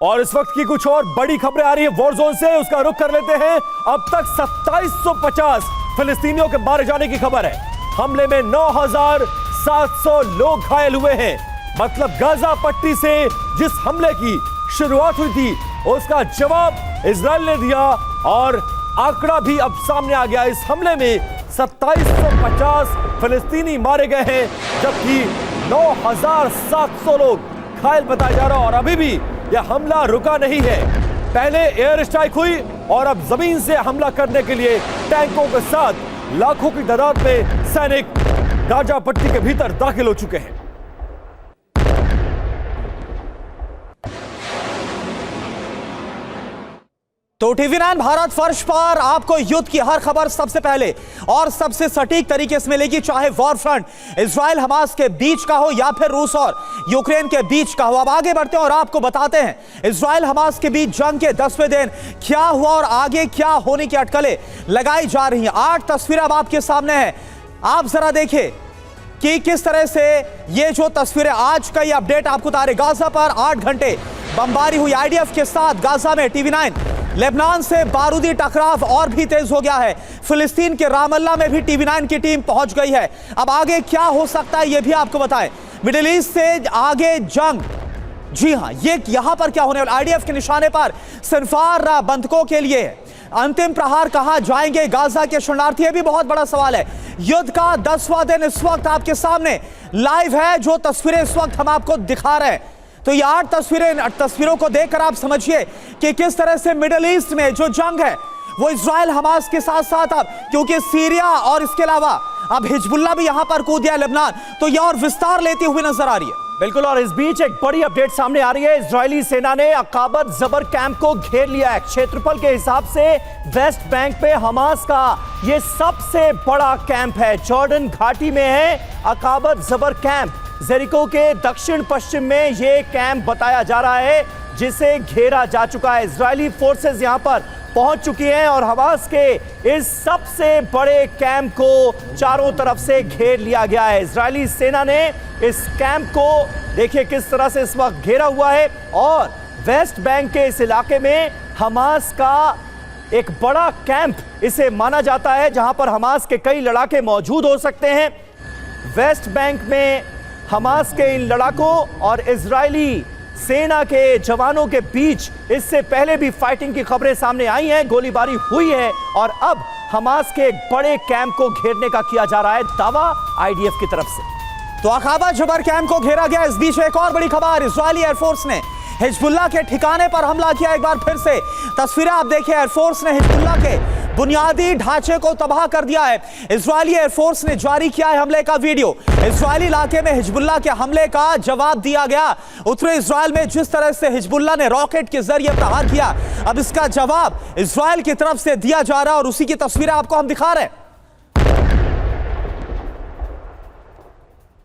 और इस वक्त की कुछ और बड़ी खबरें आ रही है वॉर जोन से, उसका रुख कर लेते हैं। अब तक 2750 फिलिस्तीनियों के मारे जाने की खबर है। हमले में 9700 लोग घायल हुए हैं। मतलब गाजा पट्टी से जिस हमले की शुरुआत हुई थी उसका जवाब इजराइल ने दिया और आंकड़ा भी अब सामने आ गया। इस हमले में 2750 फिलिस्तीनी मारे गए हैं, जबकि 9700 लोग घायल बताया जा रहा है। और अभी भी यह हमला रुका नहीं है। पहले एयर स्ट्राइक हुई और अब जमीन से हमला करने के लिए टैंकों के साथ लाखों की तादाद में सैनिक गाजा पट्टी के भीतर दाखिल हो चुके हैं। तो TV9 भारत फर्श पर आपको युद्ध की हर खबर सबसे पहले और सबसे सटीक तरीके से मिलेगी, चाहे वॉर फ्रंट इजराइल हमास के बीच का हो या फिर रूस और यूक्रेन के बीच का हो। अब आगे बढ़ते हैं और आपको बताते हैं इजराइल हमास के बीच जंग के 10वें दिन क्या हुआ और आगे क्या होने की अटकलें लगाई जा रही हैं। 8 तस्वीरें अब आपके सामने हैं। आप जरा देखिए कि किस तरह से ये जो तस्वीरें, आज का ये अपडेट आपको बता रहे। गाजा पर 8 घंटे बमबारी हुई IDF के साथ गाजा में। TV9 लेबनान से बारूदी टकराव और भी तेज हो गया है। फिलिस्तीन के रामल्ला में भी TV9 की टीम पहुंच गई है। अब आगे क्या हो सकता है ये भी आपको बताएं। मिडिल ईस्ट से आगे जंग, जी हां, ये यहां पर क्या होने वाला। IDF के निशाने पर सिनफार बंधकों के लिए अंतिम प्रहार कहां जाएंगे गाजा के शरणार्थी, ये भी बहुत बड़ा सवाल है। युद्ध का 10वां दिन इस वक्त आपके सामने लाइव है। जो तस्वीरें इस वक्त हम आपको दिखा रहे हैं, तो ये 8 तस्वीरों को देखकर आप समझिए कि किस तरह से मिडिल ईस्ट में जो जंग है वो इजराइल हमास के साथ साथ, अब क्योंकि सीरिया और इसके अलावा अब हिजबुल्लाह भी यहां पर कूद गया लेबनान, तो यह और विस्तार लेती हुई नजर आ रही है। बिल्कुल, और इस बीच एक बड़ी अपडेट सामने आ रही है। इजरायली सेना ने अकाबत जबर कैंप को घेर लिया है। क्षेत्रफल के हिसाब से वेस्ट बैंक पे हमास का यह सबसे बड़ा कैंप है। जॉर्डन घाटी में है अकाबत जबर कैंप। जेरिको के दक्षिण पश्चिम में यह कैंप बताया जा रहा है, जिसे घेरा जा चुका है। इजरायली फोर्सेस यहां पर पहुंच चुकी हैं और हमास के इस सबसे बड़े कैंप को चारों तरफ से घेर लिया गया है। इजरायली सेना ने इस कैंप को देखिए किस तरह से इस वक्त घेरा हुआ है। और वेस्ट बैंक के इस इलाके में हमास का एक बड़ा कैंप इसे माना जाता है, जहां पर हमास के कई लड़ाके मौजूद हो सकते हैं। वेस्ट बैंक में हमास के इन लड़ाकों और इजरायली सेना के जवानों के बीच इससे पहले भी फाइटिंग की खबरें सामने आई हैं, गोलीबारी हुई है और अब हमास के एक बड़े कैंप को घेरने का किया जा रहा है दावा IDF की तरफ से। तो अकाबा जबर कैंप को घेरा गया। इस बीच एक और बड़ी खबर, इजरायली एयरफोर्स ने हिजबुल्लाह के ठिकाने पर हमला किया। एक बार फिर से तस्वीरें आप देखिए, एयरफोर्स ने हिजबुल्लाह के बुनियादी ढांचे को तबाह कर दिया है। इजरायली एयरफोर्स ने जारी किया है हमले का वीडियो। इजरायली इलाके में हिजबुल्लाह के हमले का जवाब दिया गया। उत्तरी इजराइल में जिस तरह से हिजबुल्लाह ने रॉकेट के जरिए प्रहार किया, अब इसका जवाब इजराइल की तरफ से दिया जा रहा है और उसी की तस्वीरें आपको हम दिखा रहे हैं।